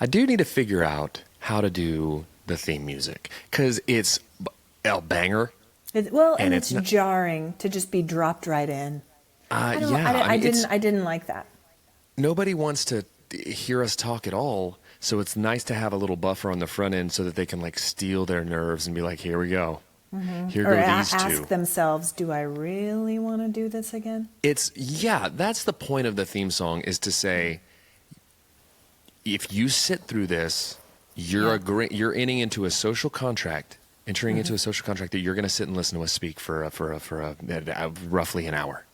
I do need to figure out how to do the theme music because it's a banger. And it's jarring to just be dropped right in. I didn't like that. Nobody wants to hear us talk at all, so it's nice to have a little buffer on the front end so that they can like steel their nerves and be like, "Here we go, here go these two." Ask themselves, "Do I really want to do this again?" That's the point of the theme song is to say, if you sit through this, you're entering into a social contract that you're going to sit and listen to us speak for roughly an hour.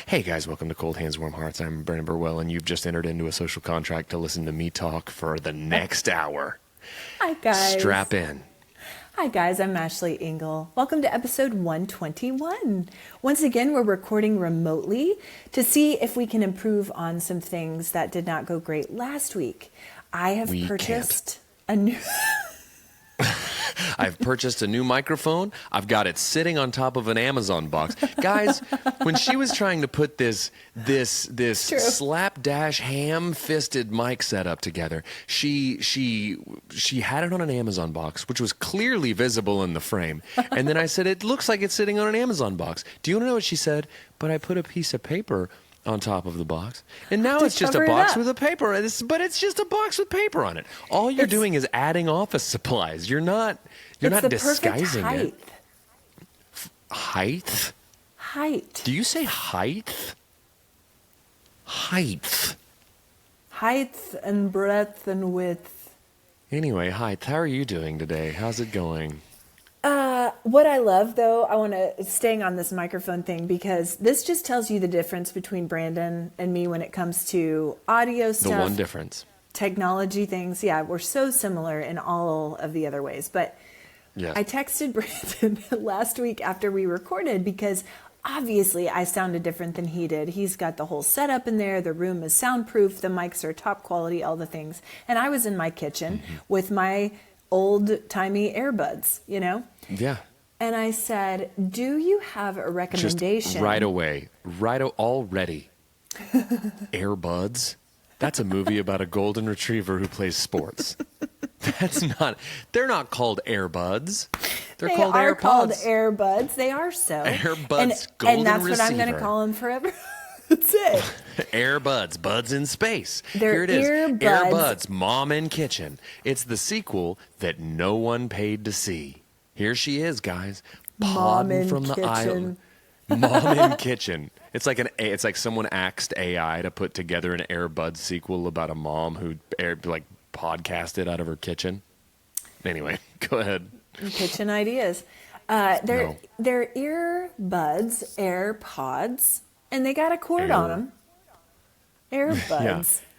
Hey guys, welcome to Cold Hands, Warm Hearts. I'm Brandon Birdwell, and you've just entered into a social contract to listen to me talk for the next hour. Hi guys. Strap in. Hi guys, I'm Ashley Engle. Welcome to episode 121. Once again, we're recording remotely to see if we can improve on some things that did not go great last week. I've purchased a new microphone. I've got it sitting on top of an Amazon box. Guys, when she was trying to put this slapdash ham-fisted mic setup together, she had it on an Amazon box, which was clearly visible in the frame. And then I said, "It looks like it's sitting on an Amazon box." Do you want to know what she said? "But I put a piece of paper on top of the box, and now it's just a box with a paper. But it's just a box with paper on it. All you're doing is adding office supplies. You're not disguising it." Height? Height. Do you say height? Height. Height and breadth and width. Anyway, height. How are you doing today? How's it going? What I love, though, I want to staying on this microphone thing because this just tells you the difference between Brandon and me when it comes to audio stuff. The one difference. Technology things. Yeah, we're so similar in all of the other ways. But yes. I texted Brandon last week after we recorded because obviously I sounded different than he did. He's got the whole setup in there. The room is soundproof. The mics are top quality, all the things. And I was in my kitchen with my old-timey earbuds, you know? Yeah. And I said, "Do you have a recommendation?" Just right away. Already. Airbuds? That's a movie about a golden retriever who plays sports. They're not called Airbuds. They're called AirPods. They are called Airbuds. They are so. Airbuds, golden and that's receiver. what I'm going to call them forever. That's it. Airbuds, buds in space. They're Here it is. earbuds. Airbuds, Mom in Kitchen. It's the sequel that no one paid to see. Here she is, guys. Mom in from the Kitchen. island. Mom in Kitchen. It's like someone asked AI to put together an Airbuds sequel about a mom who podcasted out of her kitchen. Anyway, go ahead. Kitchen ideas. They're earbuds, AirPods, and they got a cord on them. Airbuds. Yeah.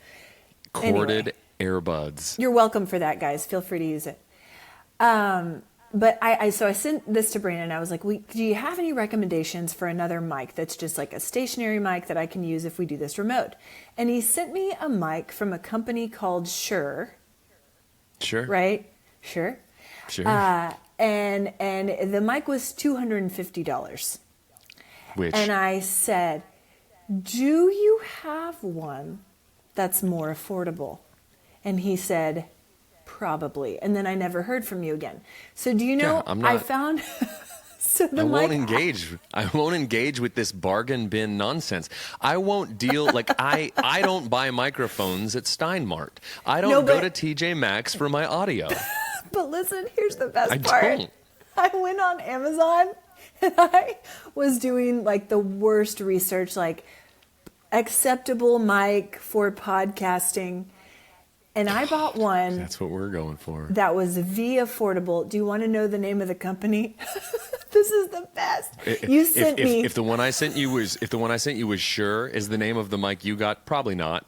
Corded Airbuds. You're welcome for that, guys. Feel free to use it. But I sent this to Brandon. I was like, do you have any recommendations for another mic that's just like a stationary mic that I can use if we do this remote? And he sent me a mic from a company called Shure. Sure. Right? Sure. And the mic was $250. And I said, "Do you have one that's more affordable?" And he said, "Probably." And then I never heard from you again. So do you know, I found... I won't engage with this bargain bin nonsense. I won't deal, I don't buy microphones at Steinmart. I don't go to TJ Maxx for my audio. But listen, here's the best part. I don't. I went on Amazon and I was doing the worst research, acceptable mic for podcasting. And I bought one. That's what we're going for. That was affordable. Do you want to know the name of the company? This is the best. You sent me. If the one I sent you was Shure, is the name of the mic you got? Probably not.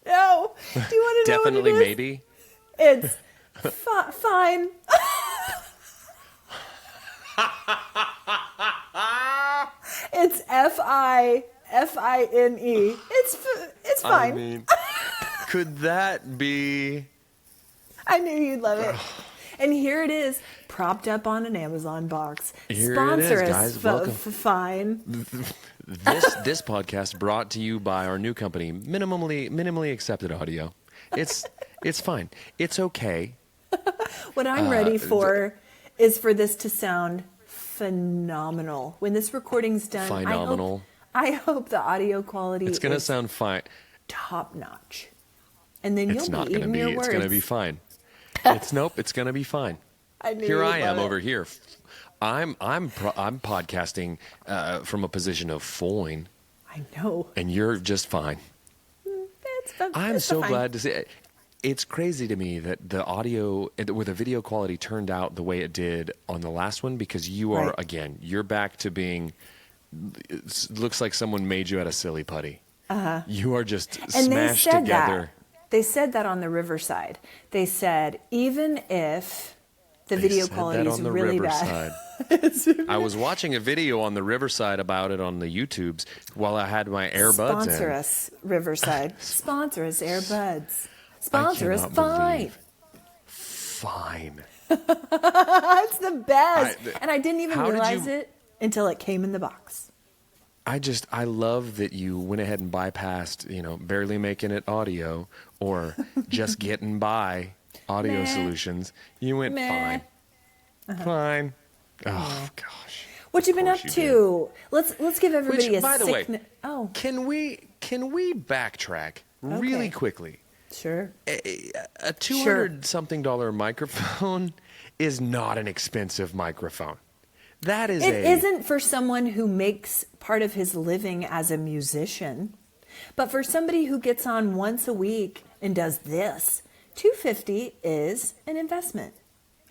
No. Do you want to know? Definitely, what it is? maybe. It's fine. It's Fine. It's fine. I mean, could that be? I knew you'd love it. And here it is, propped up on an Amazon box. Here Sponsor it is, us, guys. Welcome. Fine. This podcast brought to you by our new company, minimally accepted audio. It's fine. It's okay. What I'm ready for is for this to sound phenomenal. When this recording's done, Phenomenal. I hope the audio quality It's going to is sound fine. top notch. And then It's you'll not be going to eating be. your It's words. going to be fine. It's going to be fine. Here I am over here. I'm podcasting from a position of fine. I know. And you're just fine. I'm so glad to see it. It's crazy to me that the audio or the video quality turned out the way it did on the last one, because you are, again, you're back to being, it looks like someone made you out of silly putty. You are just smashed together. They said that on the Riverside. They said, even if the video quality is really bad. I was watching a video on the Riverside about it on the YouTubes while I had my earbuds in. Sponsor us, Riverside. Sponsor us, Airbuds. Sponsor us, Fine. Fine. It's the best. And I didn't even realize it until it came in the box. I love that you went ahead and bypassed, barely making it audio or just getting by audio solutions. You went fine. Fine. Oh gosh. What you been up to? Let's give everybody a by the way, can we backtrack really quickly? Sure. A $200-something microphone is not an expensive microphone. That is It isn't for someone who makes part of his living as a musician, but for somebody who gets on once a week and does this, $250 is an investment.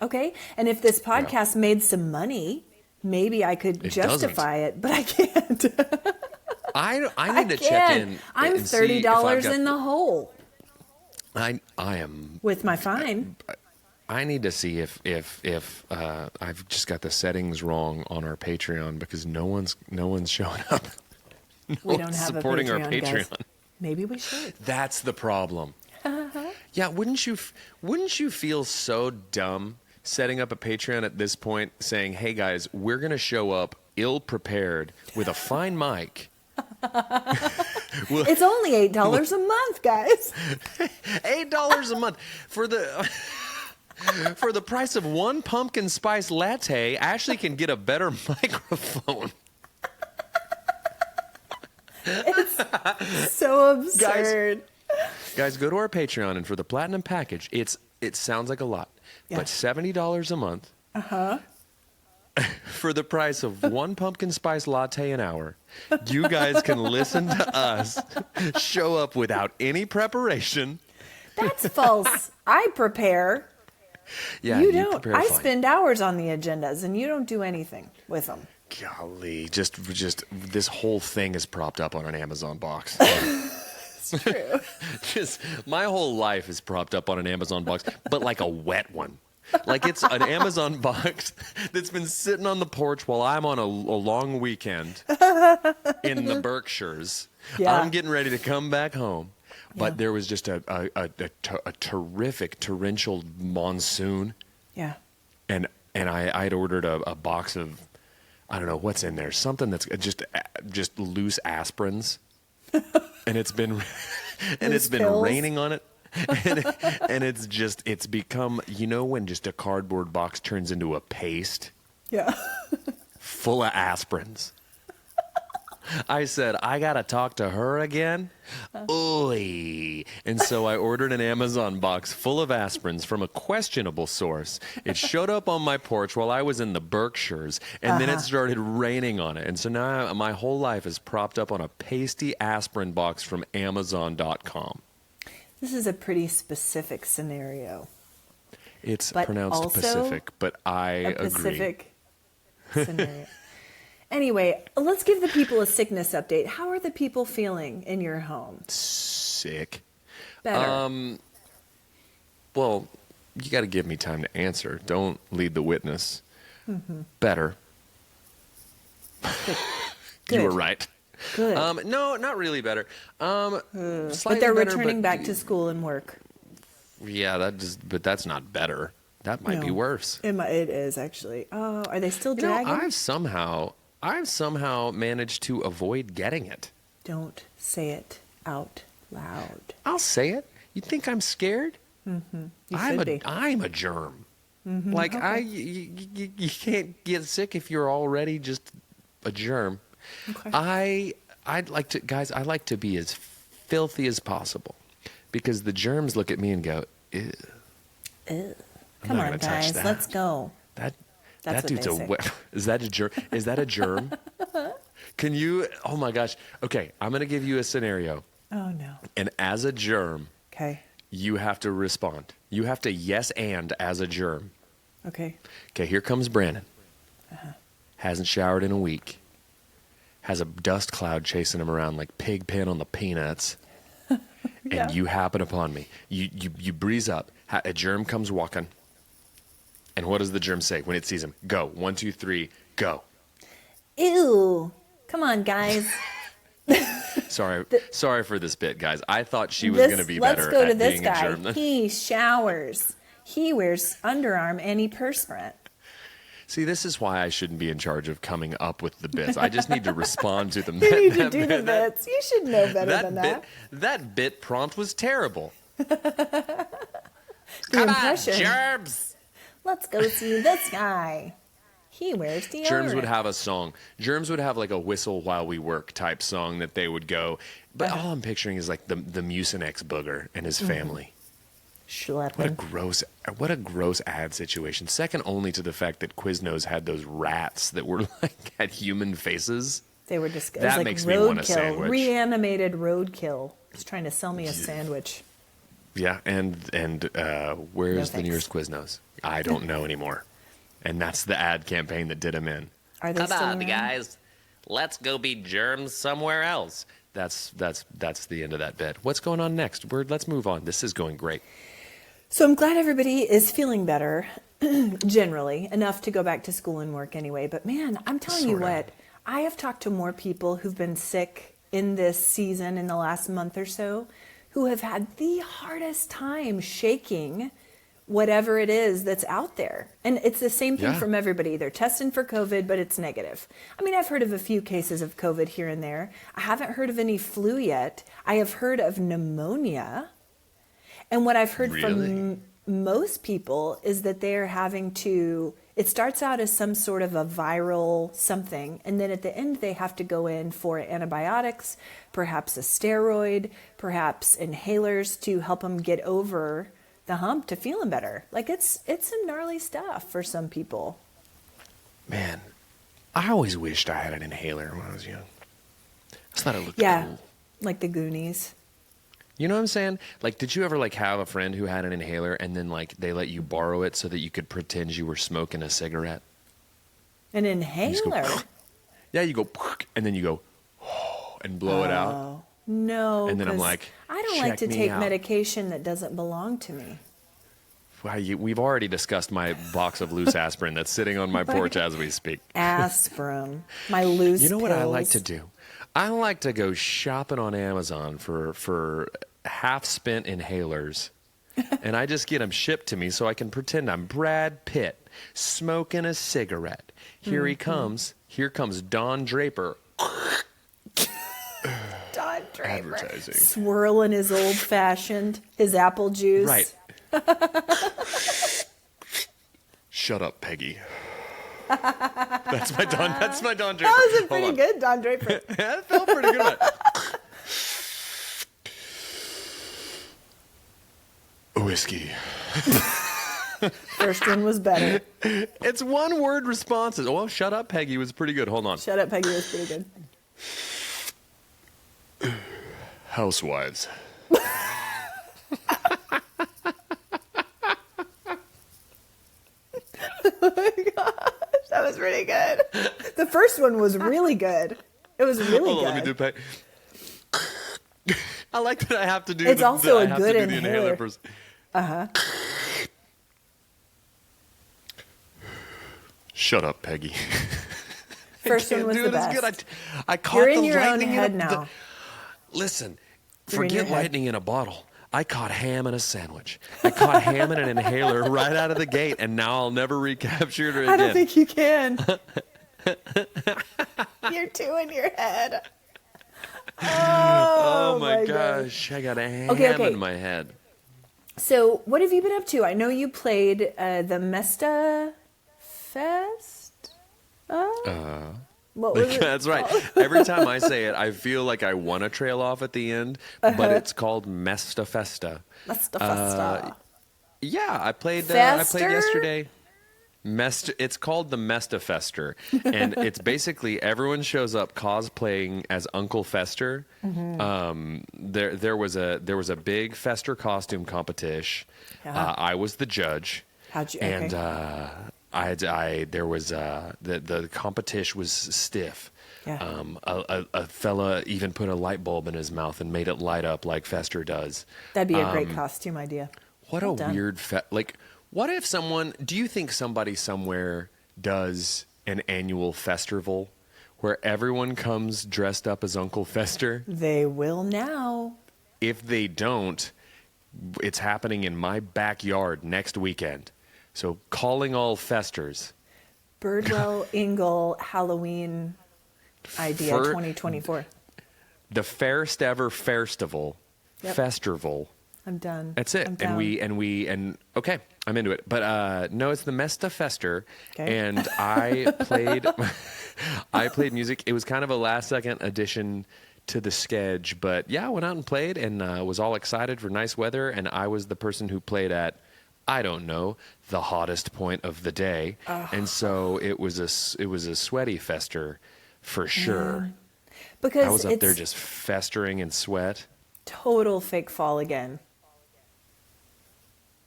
Okay? And if this podcast made some money, maybe I could justify it, but I can't. I need to check in. I'm $30 in the hole. I am with my fine. I need to see if I've just got the settings wrong on our Patreon, because no one's showing up. We don't have supporting a Patreon, our Patreon. Guys. Maybe we should. That's the problem. Yeah, wouldn't you feel so dumb setting up a Patreon at this point, saying, "Hey guys, we're going to show up ill prepared with a fine mic." It's only $8 a month, guys. $8 a month for the price of one pumpkin spice latte. Ashley can get a better microphone. It's so absurd. Guys, go to our Patreon, and for the platinum package, it sounds like a lot, but $70 a month. For the price of one pumpkin spice latte an hour, you guys can listen to us show up without any preparation. That's false. I prepare. Yeah, you don't. Prepare I fine. spend hours on the agendas, and you don't do anything with them. Golly, just this whole thing is propped up on an Amazon box. It's true. Just my whole life is propped up on an Amazon box, but like a wet one. Like it's an Amazon box that's been sitting on the porch while I'm on a long weekend in the Berkshires. Yeah. I'm getting ready to come back home. But there was just a terrific torrential monsoon. Yeah. And I'd ordered a box of, I don't know what's in there, something that's just loose aspirins. And it's been raining on it. and it's become, when just a cardboard box turns into a paste. Yeah. Full of aspirins. I said, I got to talk to her again? Oy. And so I ordered an Amazon box full of aspirins from a questionable source. It showed up on my porch while I was in the Berkshires, and then it started raining on it. And so now my whole life is propped up on a pasty aspirin box from Amazon.com. This is a pretty specific scenario. It's pronounced Pacific, but I agree. Pacific scenario. Anyway, let's give the people a sickness update. How are the people feeling in your home? Sick. Better. Well, you got to give me time to answer. Don't lead the witness. Mm-hmm. Better. Good. You were right. Good. No, not really better. But they're returning back to school and work. Yeah, but that's not better. That might be worse. It is actually. Oh, are they still dragging? I've somehow managed to avoid getting it. Don't say it out loud. I'll say it. You think I'm scared? You should be. I'm a germ. Like Okay. you can't get sick if you're already just a germ. Okay. I'd like to, guys. I like to be as filthy as possible because the germs look at me and go, ew. Ew. I'm Come not on, gonna touch guys. that. Let's go. That That's that what dude's they a say. is that a germ? Is that a germ? Can you? Oh my gosh. Okay, I'm gonna give you a scenario, Oh, no. and as a germ, Okay. you have to respond. You have to yes and as a germ. Okay. Okay, here comes Brandon. Hasn't showered in a week. Has a dust cloud chasing him around like Pigpen on the Peanuts. Yeah. And you happen upon me. You breeze up. A germ comes walking. And what does the germ say when it sees him? Go. 1, 2, 3, go. Ew. Come on, guys. Sorry for this bit, guys. I thought she was going to be better Let's go to at this being a guy. germ. He showers. He wears underarm antiperspirant. See, this is why I shouldn't be in charge of coming up with the bits. I just need to respond to them. You need to do the bits. You should know better than that. That bit prompt was terrible. The Come impression. on, germs. Let's go see this guy. He wears deodorant. Germs would have a song. Germs would have like a whistle while we work type song that they would go. But all I'm picturing is like the Mucinex booger and his family. Schlepping. What a gross ad situation. Second only to the fact that Quiznos had those rats that were like had human faces. They were disgusting. That Like makes me want a roadkill, sandwich. reanimated roadkill. He's trying to sell me a sandwich. Yeah, and where's the thanks. nearest Quiznos? I don't know anymore. And that's the ad campaign that did him in. Are they still around? guys. Let's go be germs somewhere else. That's the end of that bit. What's going on next? Let's move on. This is going great. So I'm glad everybody is feeling better, generally, enough to go back to school and work anyway. But man, I'm telling you Sorta. what, I have talked to more people who've been sick in this season in the last month or so who have had the hardest time shaking whatever it is that's out there. And it's the same thing Yeah. from everybody. They're testing for COVID, but it's negative. I mean, I've heard of a few cases of COVID here and there. I haven't heard of any flu yet. I have heard of pneumonia. And what I've heard Really? from most people is that they're having to, it starts out as some sort of a viral something, and then at the end they have to go in for antibiotics, perhaps a steroid, perhaps inhalers to help them get over the hump to feeling better. Like it's some gnarly stuff for some people. Man, I always wished I had an inhaler when I was young. I just thought it looked Yeah, cool. like the Goonies. You know what I'm saying? Like, did you ever like have a friend who had an inhaler and then like they let you borrow it so that you could pretend you were smoking a cigarette? An You just go, inhaler? yeah, you go, and then you go, and blow it out. Oh, no. And then I'm 'cause like, I don't like check to me take out. medication that doesn't belong to me. Wow, we've already discussed my box of loose aspirin that's sitting on my porch as we speak. Aspirin, my loose You know what I like pills. to do? I like to go shopping on Amazon for half-spent inhalers, and I just get them shipped to me so I can pretend I'm Brad Pitt smoking a cigarette. Here he comes. Here comes Don Draper. Don Draper. Advertising. Swirling his old fashioned, his apple juice. Right. Shut up, Peggy. That's my Don. That's my Don Draper. That was a Hold pretty on. good Don Draper. Yeah, it felt pretty good. Whiskey. First one was better. It's one word responses. Oh, well, shut up, Peggy was pretty good. Hold on. Shut up, Peggy was pretty good. Housewives. That was pretty good. The first one was really good. It was really Hold on, good. let me do Peg. I like that I have to do. It's also I a have good to do the inhaler. first. Shut up, Peggy. First one was do the it as best. good. I caught You're in the your own lightning head in a, now. Listen, You're in your forget head. lightning in a bottle. I caught ham in a sandwich. I caught ham in an inhaler right out of the gate, and now I'll never recapture it again. I don't think you can. You're too in your head. Oh my God. gosh, I got a ham Okay. in my head. So what have you been up to? I know you played the Mesta Fest. What was it? That's right. Every time I say it, I feel like I want to trail off at the end, but it's called Mesta Festa. Mesta Festa. Yeah, I played yesterday. It's called the Mesta Fester, and it's basically everyone shows up cosplaying as Uncle Fester. There was a big Fester costume competition. I was the judge. How'd you? And the competition was stiff. Yeah. A fella even put a light bulb in his mouth and made it light up like Fester does. That'd be a great costume idea. What a weird what if do you think somebody somewhere does an annual festival where everyone comes dressed up as Uncle Fester? They will now. If they don't, it's happening in my backyard next weekend. So calling all Festers. Birdwell Engle Halloween idea 2024. The fairest ever festival. Yep. Festival. I'm done. That's it. And okay, I'm into it. But no, it's the Mesta Fester. Okay. And I played music. It was kind of a last second addition to the sketch, but yeah, I went out and played and was all excited for nice weather, and I was the person who played at, I don't know, the hottest point of the day. And so it was a sweaty fester for sure. Because I was up there just festering in sweat. Total fake fall again.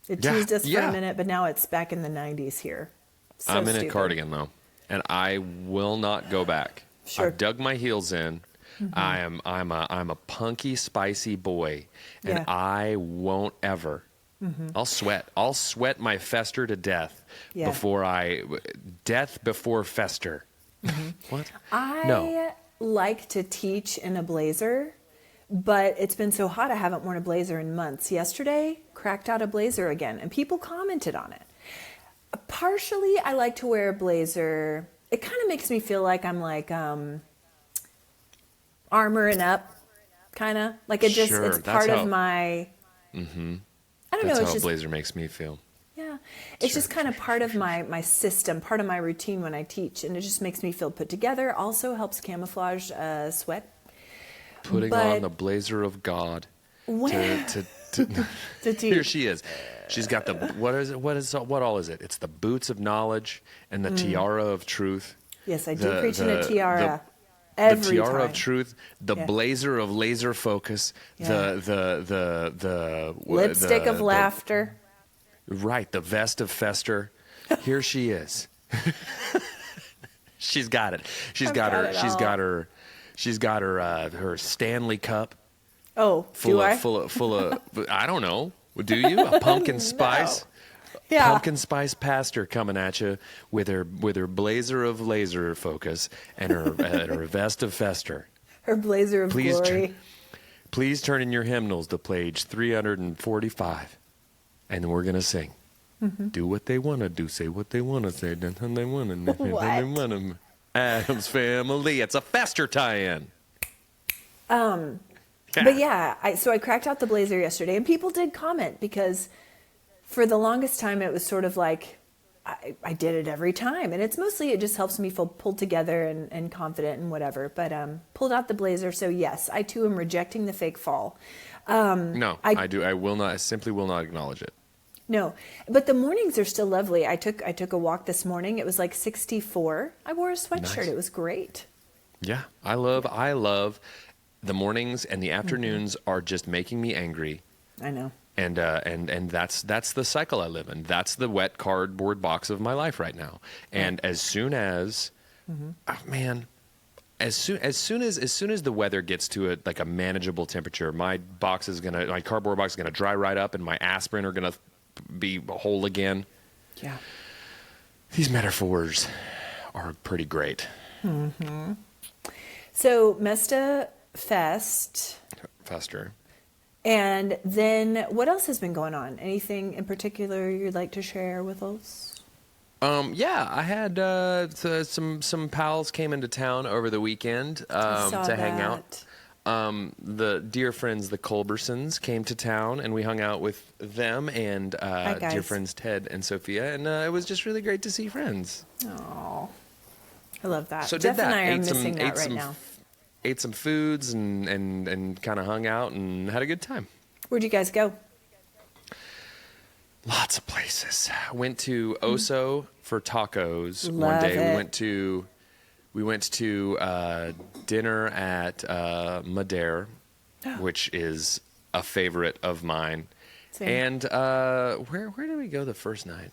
It teased us for a minute, but now it's back in the 90s here. So I'm in stupid. a cardigan though, and I will not go back. Sure. I've dug my heels in. I'm a punky, spicy boy, and I won't ever. I'll sweat my fester to death death before fester. What? I like to teach in a blazer, but it's been so hot I haven't worn a blazer in months. Yesterday, cracked out a blazer again, and people commented on it. Partially, I like to wear a blazer. It kind of makes me feel like I'm like armoring up, kind of. Like it's part of my... I don't know. That's how a blazer makes me feel. Yeah. It's just kind of part of my system, part of my routine when I teach, and it just makes me feel put together. Also helps camouflage sweat. Putting on the blazer of God to teach. Here she is. She's got the what all is it? It's the boots of knowledge and the tiara of truth. Yes, I do preach in a tiara. Every the tiara time. of truth, the blazer of laser focus, the lipstick of laughter. Right, the vest of fester. Here she is. She's got it. She's got her her Stanley Cup. Oh, full of I don't know. Do you? A pumpkin spice? No. Yeah. Pumpkin spice pastor coming at you with her blazer of laser focus and her vest of fester. Her blazer of glory. Please turn in your hymnals to page 345, and we're gonna sing. Do what they want to do, say what they want to say, then they want to. What? Adam's Family. It's a fester tie-in. But yeah, so I cracked out the blazer yesterday, and people did comment because for the longest time it was sort of like I did it every time, and it just helps me feel pulled together and confident and whatever. But pulled out the blazer, so yes, I too am rejecting the fake fall. No, I do. I will not. I simply will not acknowledge it. No, but the mornings are still lovely. I took a walk this morning. It was like 64. I wore a sweatshirt. Nice. It was great. Yeah, I love the mornings, and the afternoons are just making me angry. I know. And that's the cycle I live in. That's the wet cardboard box of my life right now. And as soon as, as soon as the weather gets to a manageable temperature, my cardboard box is gonna dry right up, and my aspirin are gonna be whole again. Yeah. These metaphors are pretty great. So Mesta Fester. And then what else has been going on? Anything in particular you'd like to share with us? Yeah, I had some pals came into town over the weekend to hang out. the dear friends, the Culbersons, came to town, and we hung out with them and dear friends Ted and Sophia, and it was just really great to see friends. Oh, I love that. So Jeff did that. and I are missing that right now. Ate some foods and kind of hung out and had a good time. Where'd you guys go? Lots of places. Went to Oso for tacos Love one day. it. We went to dinner at Madère, which is a favorite of mine. Same. And where did we go the first night?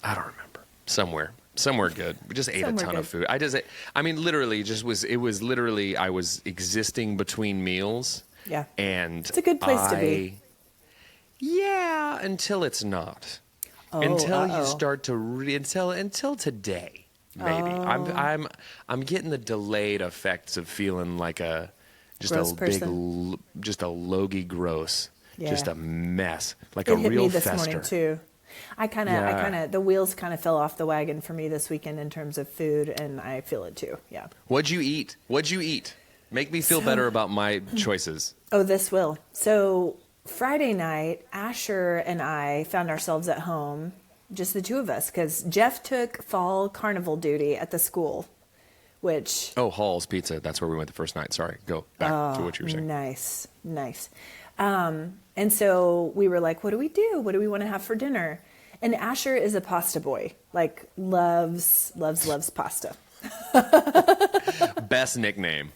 I don't remember. Somewhere good. We just ate a ton of food. I mean, literally, I was existing between meals. Yeah. And it's a good place to be. Yeah, until it's not. Until you start to until today, maybe. I'm getting the delayed effects of feeling like a logy gross, just a mess, like a real fester. It hit me this morning too. The wheels kind of fell off the wagon for me this weekend in terms of food, and I feel it too. Yeah. What'd you eat? Make me feel better about my choices. Oh, this will. So Friday night, Asher and I found ourselves at home, just the two of us, because Jeff took fall carnival duty at the school, which... Oh, Hall's Pizza. That's where we went the first night. Sorry. Go back to what you were saying. Nice. And so we were like, what do we do? What do we want to have for dinner? And Asher is a pasta boy, like loves pasta. Best nickname.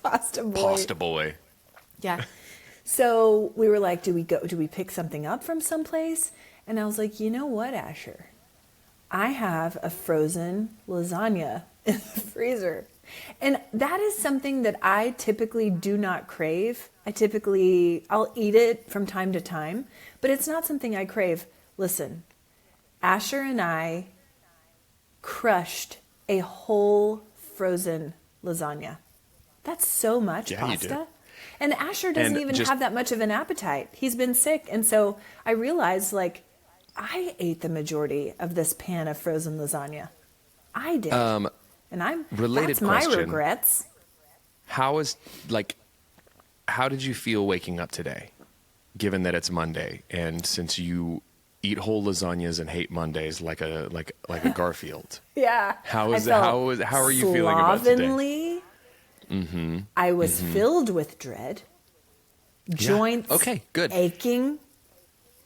Pasta boy. Pasta boy. Yeah. So we were like, do we pick something up from someplace? And I was like, you know what, Asher? I have a frozen lasagna in the freezer. And that is something that I typically do not crave. I'll eat it from time to time, but it's not something I crave. Listen, Asher and I crushed a whole frozen lasagna. That's so much pasta. And Asher doesn't even have that much of an appetite. He's been sick. And so I realized, I ate the majority of this pan of frozen lasagna. I did. And that's my regrets. How did you feel waking up today, given that it's Monday, and since you eat whole lasagnas and hate Mondays like a Garfield? Yeah. How are you feeling about today? Mm-hmm. I was filled with dread. Joints aching.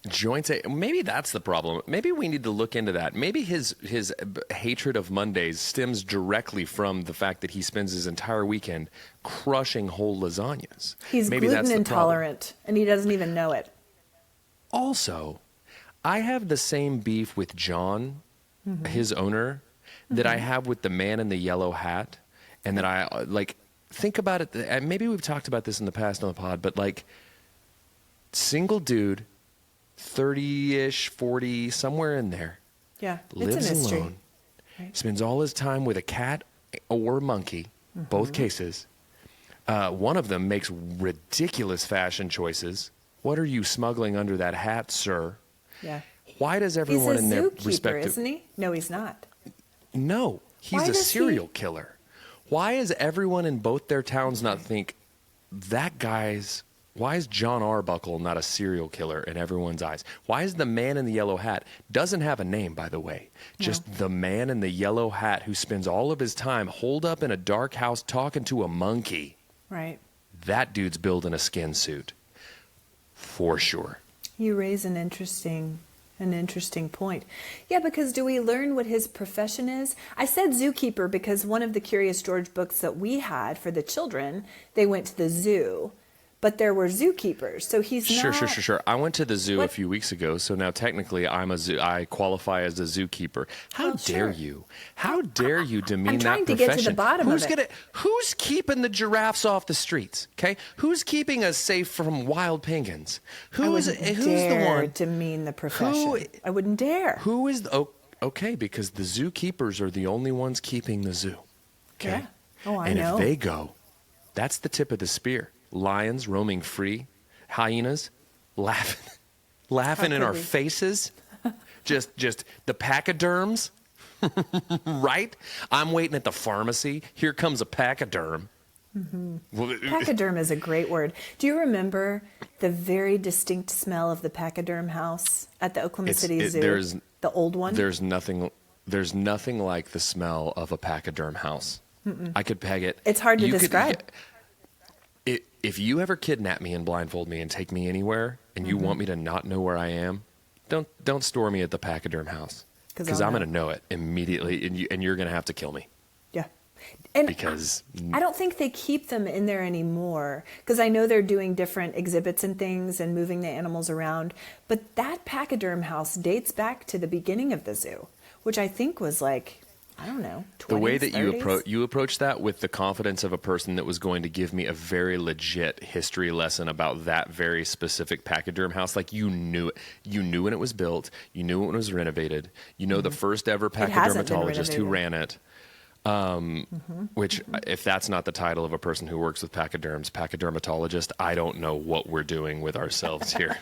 Joints. Maybe that's the problem. Maybe we need to look into that. Maybe his hatred of Mondays stems directly from the fact that he spends his entire weekend crushing whole lasagnas. He's gluten intolerant, and he doesn't even know it. Also, I have the same beef with John, his owner, that I have with the man in the yellow hat, and that I think about it. Maybe we've talked about this in the past on the pod, but single dude, 30-ish, 40, somewhere in there. Yeah, lives alone, right. Spends all his time with a cat or monkey, both cases. One of them makes ridiculous fashion choices. What are you smuggling under that hat, sir? Yeah. Why does everyone in their respective... He's a zookeeper, isn't he? No, he's not. No, he's a serial killer. Why is everyone in both their towns not think why is John Arbuckle not a serial killer in everyone's eyes? Why is the man in the yellow hat, doesn't have a name, by the way, just the man in the yellow hat who spends all of his time holed up in a dark house talking to a monkey? Right. That dude's building a skin suit. For sure. You raise an interesting point. Yeah, because do we learn what his profession is? I said zookeeper because one of the Curious George books that we had for the children, they went to the zoo. But there were zookeepers, so he's not... Sure. I went to the zoo a few weeks ago, so now technically I qualify as a zookeeper. How dare you? How dare you demean that profession? I'm trying to get to the bottom of it. Who's keeping the giraffes off the streets, okay? Who's keeping us safe from wild penguins? Who's the one... demean the profession. I wouldn't dare. Who is... okay, because the zookeepers are the only ones keeping the zoo, okay? Yeah. Oh, I And know. if they go, that's the tip of the spear. Lions roaming free, hyenas laughing in our faces, just the pachyderms, right? I'm waiting at the pharmacy. Here comes a pachyderm. Well, Pachyderm is a great word. Do you remember the very distinct smell of the Pachyderm house at the Oklahoma City Zoo? The old one? There's nothing like the smell of a pachyderm house. I could peg it. It's hard to describe. If you ever kidnap me and blindfold me and take me anywhere and you want me to not know where I am, don't store me at the pachyderm house, because I'm going to know it immediately, and you're going to have to kill me. Yeah. And because I don't think they keep them in there anymore, because I know they're doing different exhibits and things and moving the animals around. But that pachyderm house dates back to the beginning of the zoo, which I think was like, I don't know, 20s, the way that 30s? you approach that with the confidence of a person that was going to give me a very legit history lesson about that very specific pachyderm house. Like, you knew it. You knew when it was built. You knew when it was renovated. You know the first ever pachydermatologist who ran it. Which, if that's not the title of a person who works with pachydermatologist, I don't know what we're doing with ourselves here.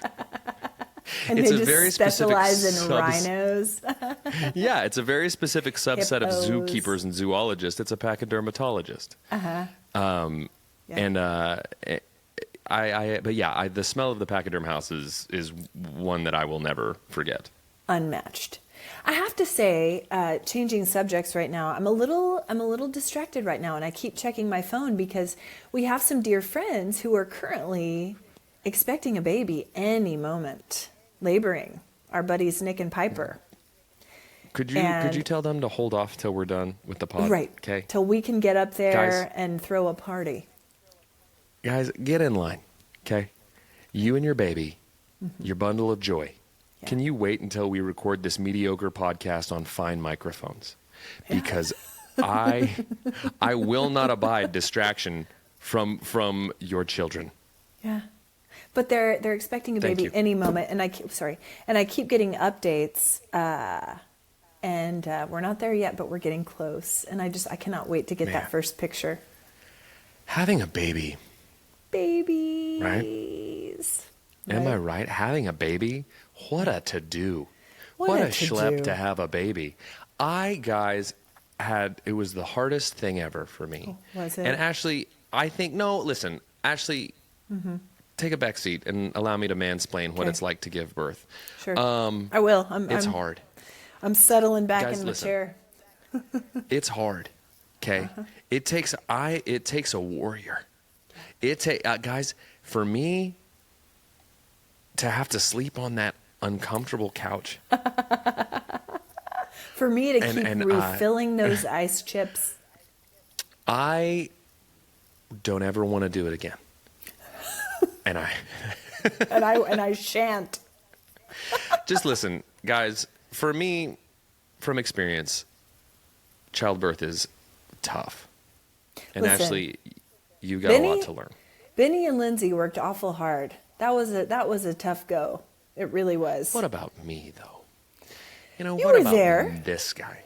And it's they a just very specialize specific in rhinos. Yeah, it's a very specific subset of Hippos. zookeepers and zoologists. It's a pachydermatologist. The smell of the pachyderm house is one that I will never forget. Unmatched. I have to say, changing subjects right now, I'm a little distracted right now, and I keep checking my phone because we have some dear friends who are currently expecting a baby any moment, laboring. Our buddies Nick and Piper. Could you tell them to hold off till we're done with the pod? Right. Okay. Till we can get up there Guys. and throw a party. Guys, get in line. Okay. You and your baby, your bundle of joy. Yeah. Can you wait until we record this mediocre podcast on fine microphones? Because I will not abide distraction from your children. Yeah. But they're expecting a Thank baby you. any moment, and I keep getting updates, and we're not there yet, but we're getting close, and I cannot wait to get that first picture. Having a baby. Babies. Right? Am I right? Having a baby? What a to-do. What a schlep to have a baby. Guys, it was the hardest thing ever for me. Oh, was it? And Ashley, Ashley, take a back seat and allow me to mansplain what it's like to give birth. Sure. I will. It's hard. I'm settling back Guys, in the listen. chair. It's hard. Okay? It takes a warrior. Guys, for me to have to sleep on that uncomfortable couch. For me to keep refilling those ice chips. I don't ever want to do it again. And I shan't. Just listen, guys, for me, from experience, childbirth is tough. And Listen, Ashley, you got a lot to learn. Benny and Lindsay worked awful hard. That was a tough go. It really was. What about me, though? You what were about there. this guy?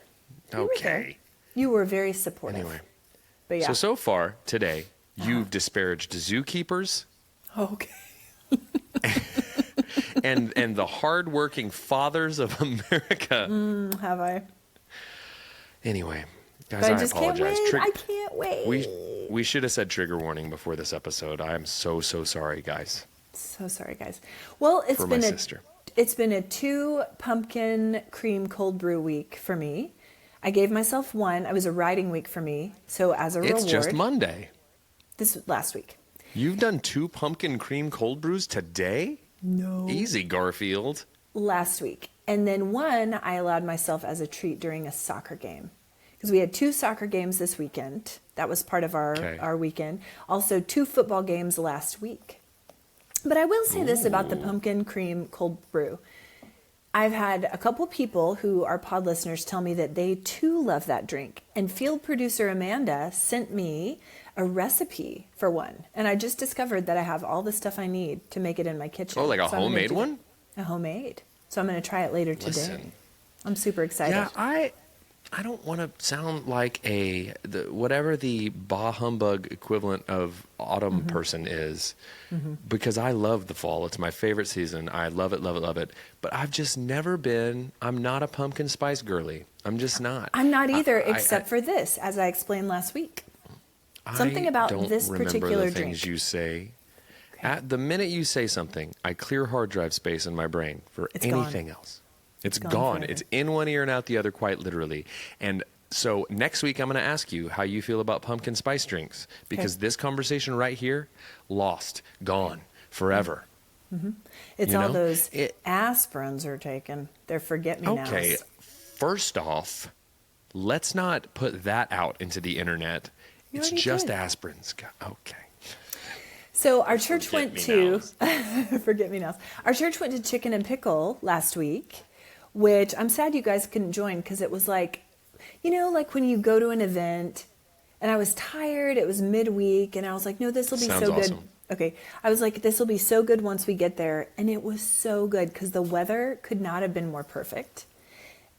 You were there. You were very supportive. Anyway, but yeah. so far today, you've disparaged zookeepers. Okay. and the hardworking fathers of America. Have I? Anyway, guys, But I apologize. I can't wait. We should have said trigger warning before this episode. I am so sorry, guys. So sorry, guys. Well, For my sister. It's been a 2 pumpkin cream cold brew week for me. I gave myself 1. It was a riding week for me. So as a reward. It's just Monday. This was last week. You've done 2 pumpkin cream cold brews today? No. Easy, Garfield. Last week. And then 1 I allowed myself as a treat during a soccer game. Because we had 2 soccer games this weekend. That was part of our weekend. Also 2 football games last week. But I will say this about the pumpkin cream cold brew. I've had a couple people who are pod listeners tell me that they too love that drink. And field producer Amanda sent me a recipe for one. And I just discovered that I have all the stuff I need to make it in my kitchen. Oh, like a homemade one? A homemade. So I'm going to try it later today. Listen. I'm super excited. Yeah, I don't want to sound like whatever the bah humbug equivalent of autumn person is, because I love the fall. It's my favorite season. I love it, love it, love it. But I've just never been. I'm not a pumpkin spice girly. I'm just not. I'm not either, except for this, as I explained last week. Something about this particular the things drink. you say. Okay. At the minute you say something, I clear hard drive space in my brain for It's anything gone. else. It's gone gone. forever. It's in one ear and out the other, quite literally. And so next week I'm going to ask you how you feel about pumpkin spice drinks, because this conversation right here, lost, gone, forever. It's You all know? those aspirins are taken. They're forget-me-nows. Okay, first off, let's not put that out into the internet. You It's already just did. aspirins. Okay. So our church went to Forget-me-nows. forget-me-nows. Our church went to Chicken and Pickle last week, which I'm sad you guys couldn't join because it was like, like when you go to an event, and I was tired. It was midweek, and I was like, no, this will be Sounds so good. awesome. Okay, I was like, this will be so good once we get there, and it was so good because the weather could not have been more perfect.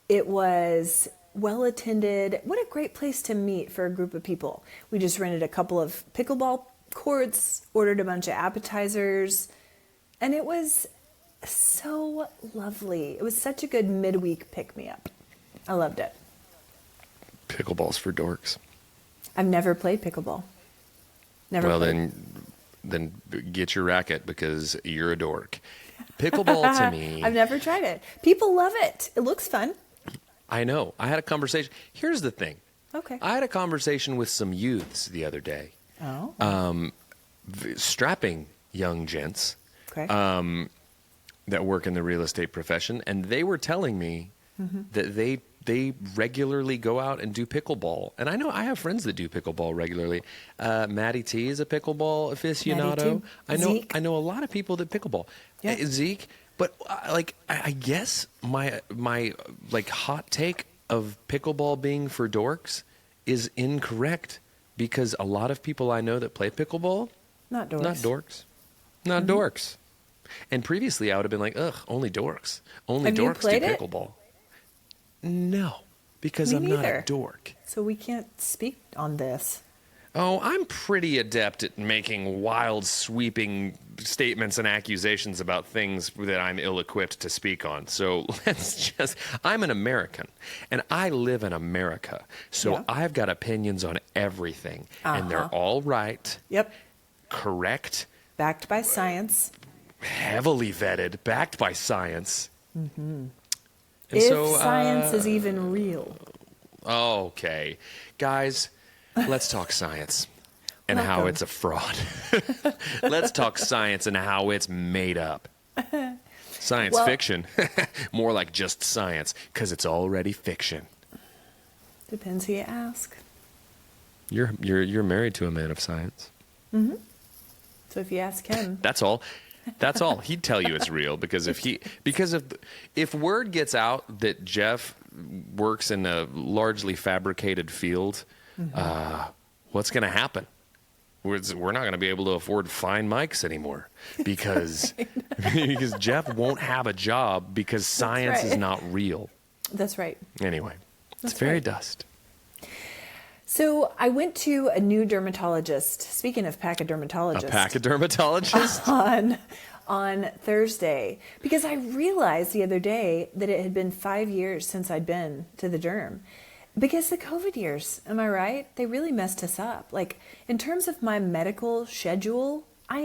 It was well attended. What a great place to meet for a group of people. We just rented a couple of pickleball courts, ordered a bunch of appetizers, and it was so lovely. It was such a good midweek pick-me-up. I loved it. Pickleball's for dorks. I've never played pickleball. Never Well, played. then get your racket because you're a dork. Pickleball to me, I've never tried it. People love it. It looks fun. I know. I had a conversation. Here's the thing. Okay. I had a conversation with some youths the other day, Oh. strapping young gents Okay. that work in the real estate profession, and they were telling me that they regularly go out and do pickleball. And I know I have friends that do pickleball regularly. Maddie T is a pickleball aficionado. T. I Zeke. know a lot of people that pickleball. Yeah. Zeke, but I guess my like hot take of pickleball being for dorks is incorrect, because a lot of people I know that play pickleball, Not dorks. not dorks. Not dorks. And previously I would have been like, ugh, only dorks. Only Have you dorks do played it? pickleball. No, because Me I'm not neither. a dork. So we can't speak on this. Oh, I'm pretty adept at making wild, sweeping statements and accusations about things that I'm ill-equipped to speak on. So I'm an American, and I live in America. So Yeah. I've got opinions on everything, and they're all right, Yep. correct, Backed by science. heavily vetted, backed by science. And If so, science is even real. okay, guys, let's talk science and how Welcome. it's a fraud. Let's talk science and how it's made up. Science Well- fiction, more like just science, because it's already fiction. Depends who you ask. You're married to a man of science. So if you ask him, That's all. That's all. He'd tell you it's real, because if word gets out that Jeff works in a largely fabricated field, what's going to happen? We're not going to be able to afford fine mics anymore, because because Jeff won't have a job because science is right. not real. that's right. Anyway, it's That's fairy right. dust. So I went to a new dermatologist. Speaking of pachydermatologist. A pachydermatologist? on Thursday, because I realized the other day that it had been 5 years since I'd been to the derm. Because the COVID years, am I right? They really messed us up. Like, in terms of my medical schedule, I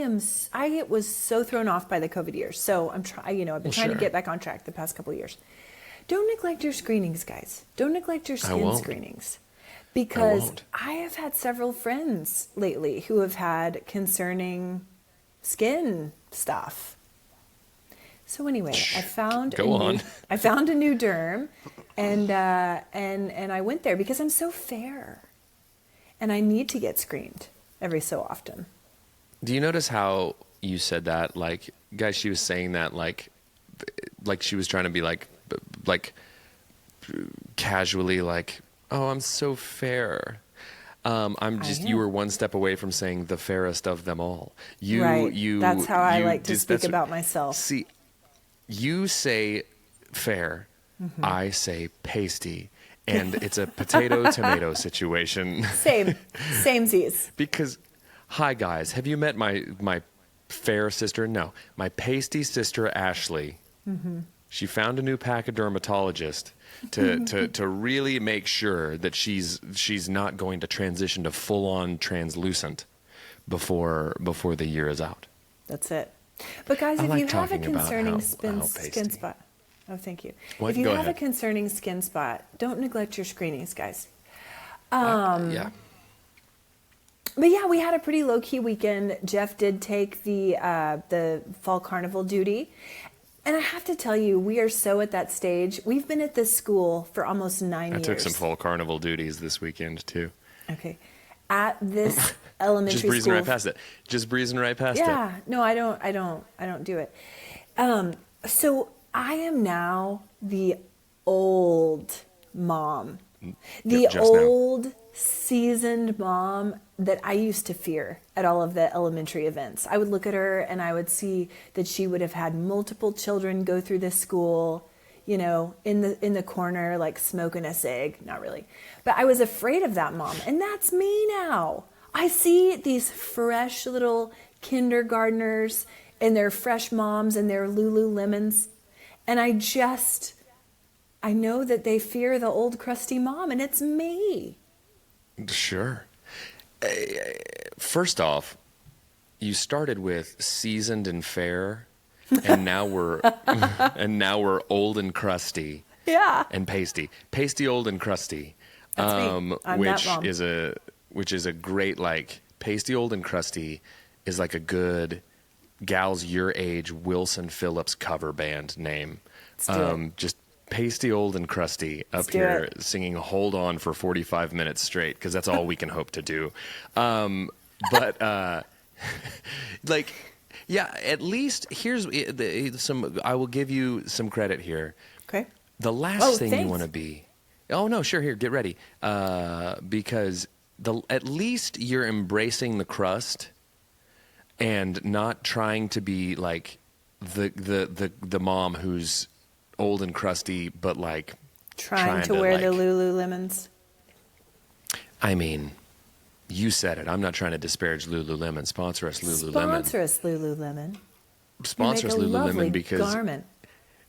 was so thrown off by the COVID years. So I've been trying to sure. get back on track the past couple of years. Don't neglect your screenings, guys. Don't neglect your skin won't. screenings. Because won't. I have had several friends lately who have had concerning skin stuff. So anyway, I found Go on. I found a new derm, and I went there because I'm so fair, and I need to get screened every so often. Do you notice how you said that? Like, guys, she was saying that like she was trying to be like casually like, oh, I'm so fair. You were one step away from saying the fairest of them all. That's how I like to speak that's what- about myself. See, you say fair, Mm-hmm. I say pasty, and it's a potato-tomato situation. Samesies. Because, hi guys, have you met my fair sister? No, my pasty sister Ashley. She found a new pachydermatologist to really make sure that she's not going to transition to full-on translucent before the year is out. That's it. But guys, if like you have a talking about concerning how skin pasty. spot, oh, thank you. What? If you Go have ahead. a concerning skin spot, don't neglect your screenings, guys. Yeah. But yeah, we had a pretty low-key weekend. Jeff did take the fall carnival duty. And I have to tell you, we are so at that stage. We've been at this school for almost 9 years. I took some fall carnival duties this weekend too. Okay. At this elementary Just breezing school. right past it. Just breezing right past it. Yeah. No, I don't do it. So I am now the old mom. The Just now. old seasoned mom that I used to fear at all of the elementary events. I would look at her and I would see that she would have had multiple children go through this school, you know, in the corner, like smoking a cig. Not really. But I was afraid of that mom. And that's me now. I see these fresh little kindergartners and their fresh moms and their Lululemons. And I know that they fear the old crusty mom, and it's me. Sure. First off, you started with seasoned and fair, and now we're old and crusty. Yeah. And pasty, old and crusty. That's me. I'm that mom. Which is a great, like, pasty, old and crusty is like a good gals your age Wilson Phillips cover band name. Let's do it. Just pasty, old and crusty up here singing Hold On for 45 minutes straight, because that's all we can hope to do. But like, yeah, at least here's some, I will give you some credit here. Okay. The last thing thanks. you want to be. Oh no, sure, here, get ready. Because at least you're embracing the crust and not trying to be like the mom who's old and crusty, but like Trying to wear the like, Lululemons. I mean, you said it. I'm not trying to disparage Lululemon. Sponsor us, Lululemon. Sponsor us, Lululemon. Sponsor us, You make a lovely Lululemon, because garment.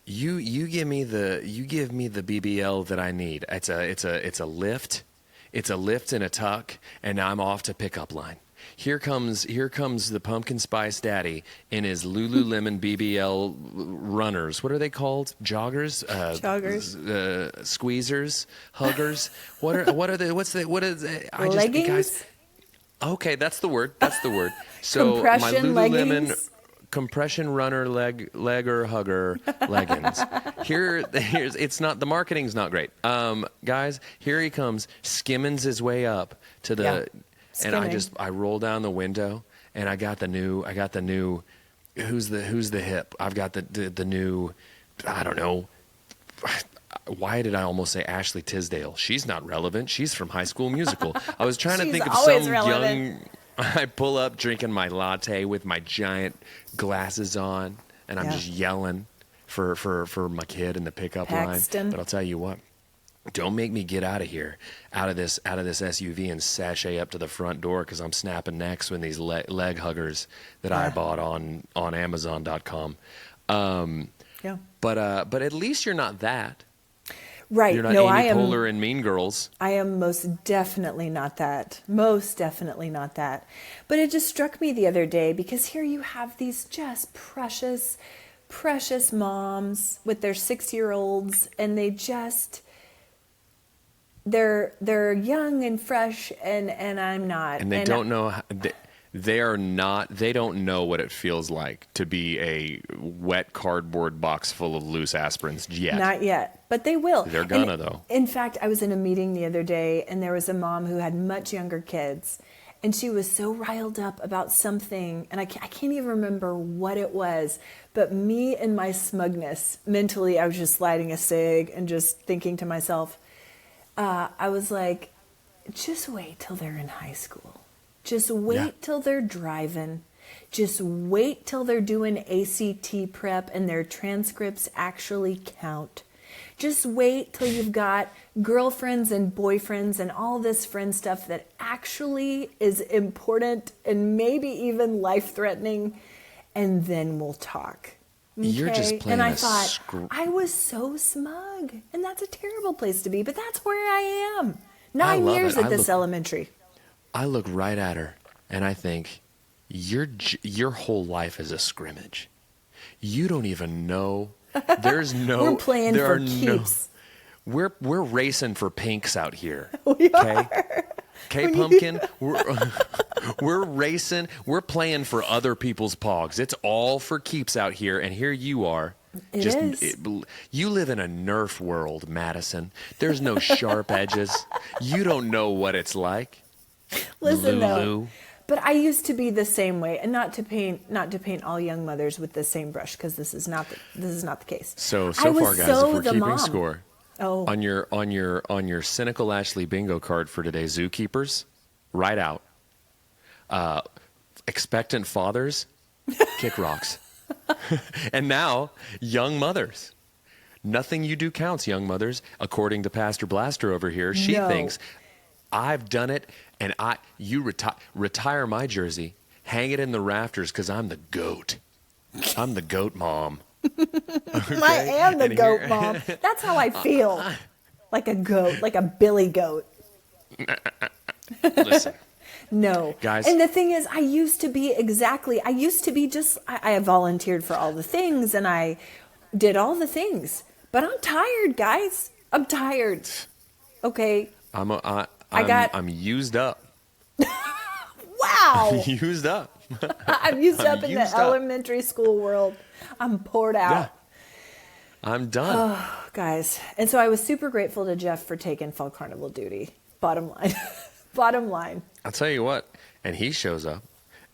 you give me the BBL that I need. It's a lift. It's a lift and a tuck, and I'm off to pickup line. Here comes the pumpkin spice daddy in his Lululemon BBL runners. What are they called? Joggers? Joggers. Squeezers? Huggers? What is it? Leggings? Guys, okay, that's the word. So Compression my Lululemon leggings? compression runner legger hugger leggings. Here's it's not, the marketing's not great. Guys, here he comes, skimmins his way up to the. Yeah. And I roll down the window, and I got the new who's the hip? I've got the new, I don't know. Why did I almost say Ashley Tisdale? She's not relevant. She's from High School Musical. I was trying to think of always some relevant. young. I pull up drinking my latte with my giant glasses on, and I'm just yelling for my kid in the pickup Paxton. line. But I'll tell you what. Don't make me get out of here, out of this SUV and sashay up to the front door, because I'm snapping necks with these leg huggers that I bought on Amazon.com. Yeah. But at least you're not that. Right. You're not no, Amy Poehler in Mean Girls. I am most definitely not that. Most definitely not that. But it just struck me the other day, because here you have these just precious, precious moms with their 6-year-olds, and they just... They're young and fresh, and I'm not. And they don't know. They don't know what it feels like to be a wet cardboard box full of loose aspirins yet. Not yet, but they will. They're gonna, though. In fact, I was in a meeting the other day, and there was a mom who had much younger kids, and she was so riled up about something, and I can't even remember what it was, but me and my smugness, mentally, I was just lighting a cig and just thinking to myself, I was like, just wait till they're in high school. Just wait till they're driving. Just wait till they're doing ACT prep and their transcripts actually count. Just wait till you've got girlfriends and boyfriends and all this friend stuff that actually is important and maybe even life-threatening, and then we'll talk. You're just Okay? playing And I a thought, I was so smug. And that's a terrible place to be, but that's where I am. I 9 love years it. at this elementary. I look right at her and I think, your whole life is a scrimmage. You don't even know. There's no. We're playing there for are keeps. No, we're racing for pinks out here. We Okay. are. Okay, Pumpkin, we're racing. We're playing for other people's pogs. It's all for keeps out here, and here you are. It is. You live in a Nerf world, Madison. There's no sharp edges. You don't know what it's like. Listen, though. Lulu. But I used to be the same way, and not to paint all young mothers with the same brush, because this is not the case. So I was far, guys, so if we're the keeping mom. score, Oh. on your cynical Ashley bingo card for today, zookeepers, write out. Expectant fathers, kick rocks. And now, young mothers. Nothing you do counts, young mothers. According to Pastor Blaster over here, she No. thinks, I've done it, and you retire my jersey, hang it in the rafters, because I'm the goat. I'm the goat mom. Okay? I am the And goat here- mom. That's how I feel. Like a goat, like a billy goat. Listen. No. Guys. And the thing is, I used to be just, I volunteered for all the things and I did all the things. But I'm tired, guys. I'm tired. Okay. I'm used up. Wow. Used up. I'm used up in the used up. elementary school world. I'm poured out. Yeah. I'm done. Guys. And so I was super grateful to Jeff for taking fall carnival duty. Bottom line. Bottom line. I'll tell you what. And he shows up,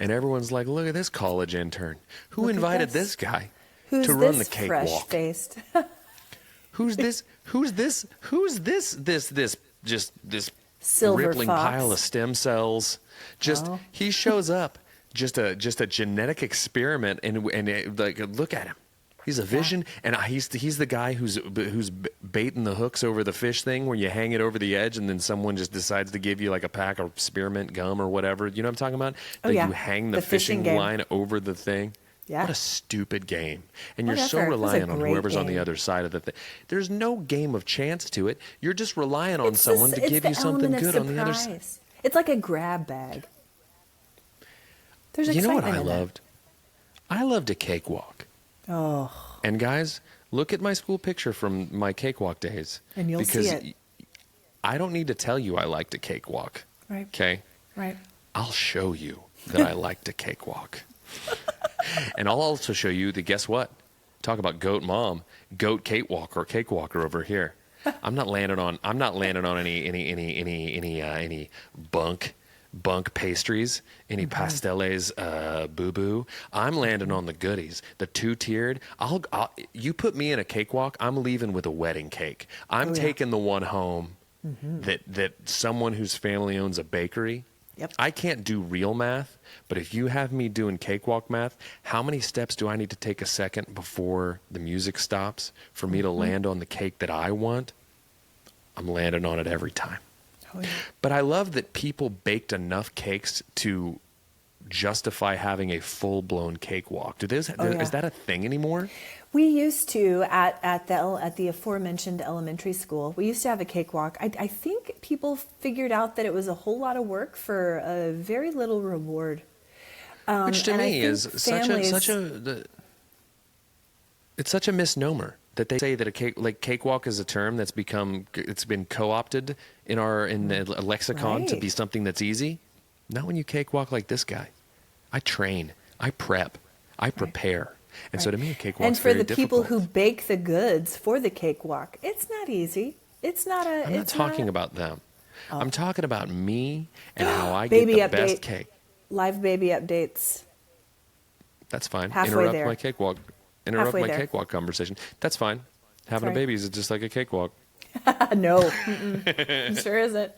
and everyone's like, "Look at this college intern. Who Look at invited this. this guy Who's to run this the cakewalk? fresh-faced? Who's this? Who's this? Who's this? This Silver rippling fox. pile of stem cells. Just Oh. he shows up, just a genetic experiment, and like look at him. He's a vision, and he's the guy who's baiting the hooks over the fish thing, where you hang it over the edge, and then someone just decides to give you like a pack of spearmint gum or whatever. You know what I'm talking about? Oh, Like yeah. you hang the The fishing fishing game. line over the thing. Yeah. What a stupid game. And you're so Whatever. It was a reliant on great whoever's on the game. other side of the thing. There's no game of chance to it. You're just relying on It's someone the- to it's give the you something element of good on the other side. surprise. It's like a grab bag. There's You know excitement what I in that. loved? I loved a cakewalk. Oh, And guys, look at my school picture from my cakewalk days. And you'll because see it. I don't need to tell you I liked a cakewalk. right, Okay? right. I'll show you that I liked a cakewalk. And I'll also show you that, guess what? Talk about goat mom, goat cakewalker or cakewalker over here. I'm not landing on any bunk pastries, any pasteles, boo boo. I'm landing on the goodies, the 2-tiered. You put me in a cakewalk, I'm leaving with a wedding cake. I'm Oh, yeah. taking the one home that someone whose family owns a bakery. Yep. I can't do real math, but if you have me doing cakewalk math, how many steps do I need to take a second before the music stops for me to land on the cake that I want? I'm landing on it every time. Oh, yeah. But I love that people baked enough cakes to justify having a full-blown cakewalk. Oh, yeah. Is that a thing anymore? We used to at the aforementioned elementary school. We used to have a cakewalk. I think people figured out that it was a whole lot of work for a very little reward. Which to and I me think is it's such a misnomer that they say that cakewalk is a term that's been co-opted in the lexicon to Right. be something that's easy. Not when you cakewalk like this guy. I train, I prep, I prepare. And so to me, a cakewalk And is for very the people difficult. who bake the goods for the cakewalk, it's not easy. It's not a. I'm not it's talking not, about them. I'm talking about me and how I Baby get the update. best cake. Live baby updates. That's fine. Halfway Interrupt there. my cakewalk. Interrupt Halfway my there. cakewalk conversation. That's fine. Having a Sorry. baby is just like a cakewalk. No, it sure isn't.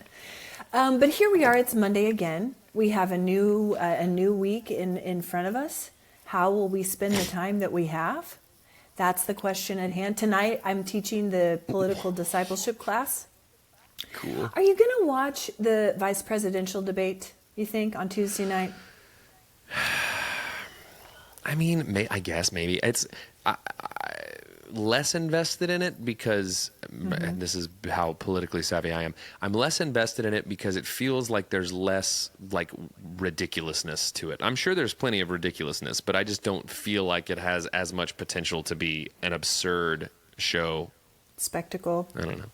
But here we are. It's Monday again. We have a new week in front of us. How will we spend the time that we have? That's the question at hand. Tonight, I'm teaching the political discipleship class. Cool. Are you going to watch the vice presidential debate, you think, on Tuesday night? I mean, I guess maybe it's less invested in it because, and this is how politically savvy I am. I'm less invested in it because it feels like there's less like ridiculousness to it. I'm sure there's plenty of ridiculousness, but I just don't feel like it has as much potential to be an absurd show. Spectacle. I don't know.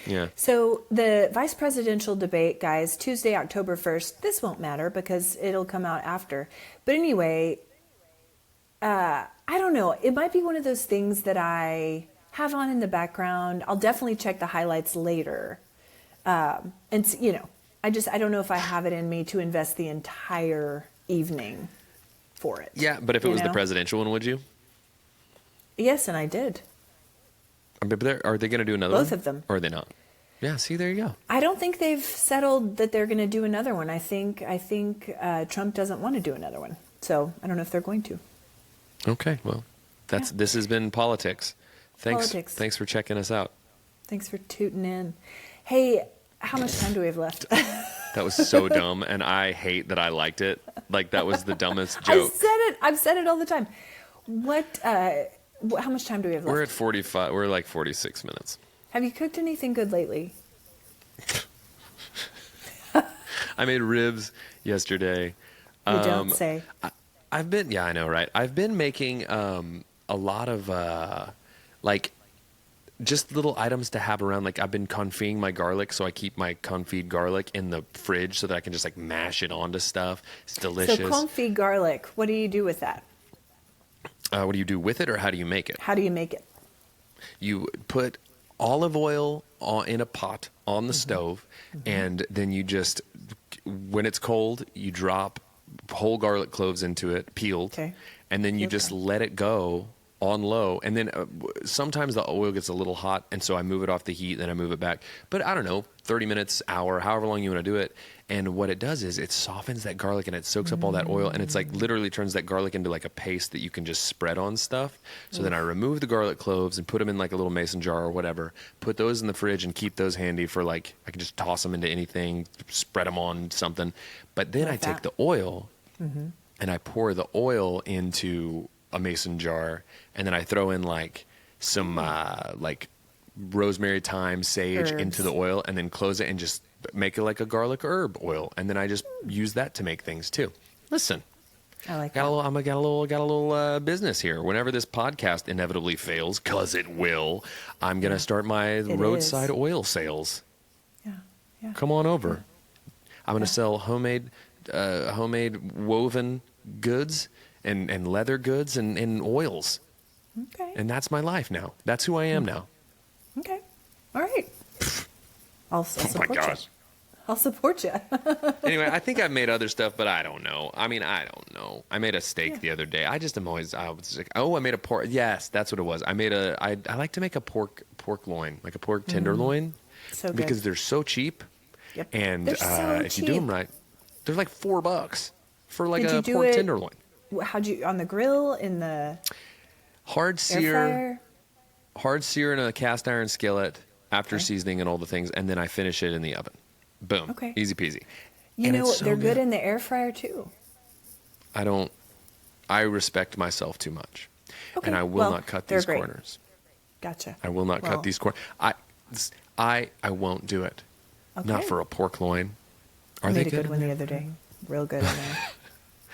Yeah. So the vice presidential debate, guys, Tuesday, October 1st. This won't matter because it'll come out after. But anyway, I don't know. It might be one of those things that I have on in the background. I'll definitely check the highlights later. And I don't know if I have it in me to invest the entire evening for it. Yeah, but if it was the presidential one, would you? Yes, and I did. But are they going to do another one? Both of them. Or are they not? Yeah, see, there you go. I don't think they've settled that they're going to do another one. I think Trump doesn't want to do another one. So I don't know if they're going to. Okay, well, this has been politics. Thanks for checking us out. Thanks for tooting in. Hey, how much time do we have left? That was so dumb, and I hate that I liked it. Like, that was the dumbest joke. I've said it all the time. How much time do we have left? We're at 45. We're like 46 minutes. Have you cooked anything good lately? I made ribs yesterday. You don't say. I know, right? I've been making a lot of like just little items to have around. Like, I've been confiting my garlic, so I keep my confit garlic in the fridge so that I can just like mash it onto stuff. It's delicious. So confit garlic, what do you do with that? What do you do with it, or how do you make it? How do you make it? You put olive oil in a pot on the stove, and then you just, when it's cold, you drop whole garlic cloves into it, peeled, and then you just let it go on low. And then sometimes the oil gets a little hot, and so I move it off the heat, then I move it back. But I don't know, 30 minutes, hour, however long you want to do it. And what it does is it softens that garlic and it soaks up all that oil, and it's like literally turns that garlic into like a paste that you can just spread on stuff. So then I remove the garlic cloves and put them in like a little mason jar or whatever, put those in the fridge and keep those handy for like, I can just toss them into anything, spread them on something. But then I take the oil and I pour the oil into a mason jar, and then I throw in like some like rosemary, thyme, sage into the oil, and then close it and just make it like a garlic herb oil, and then I just use that to make things too. Listen, I like got a little business here. Whenever this podcast inevitably fails, cause it will, I'm gonna start my roadside oil sales. Yeah. Come on over. I'm gonna sell homemade woven goods and leather goods and oils. Okay. And that's my life now. That's who I am now. Okay. All right. I'll support you. gosh. I'll support you. Anyway, I think I've made other stuff, but I don't know. I mean, I don't know. I made a steak the other day. I was like, I made a pork. Yes, that's what it was. I like to make a pork loin, like a pork tenderloin. So good. Because they're so cheap. Yep. And They're so if you do them right, they're like $4 for like Did a you do pork it- tenderloin. How'd you, on the grill, in the Hard air sear. fryer? Hard sear in a cast iron skillet after seasoning and all the things, and then I finish it in the oven. Boom. Okay. Easy peasy. You And know, it's so they're good in the air fryer too. I respect myself too much. Okay. And I will not cut they're these great. corners. Gotcha. I will not cut these corners. I won't do it. Okay. Not for a pork loin. Are I they made a good one in the there? other day. Real good in there.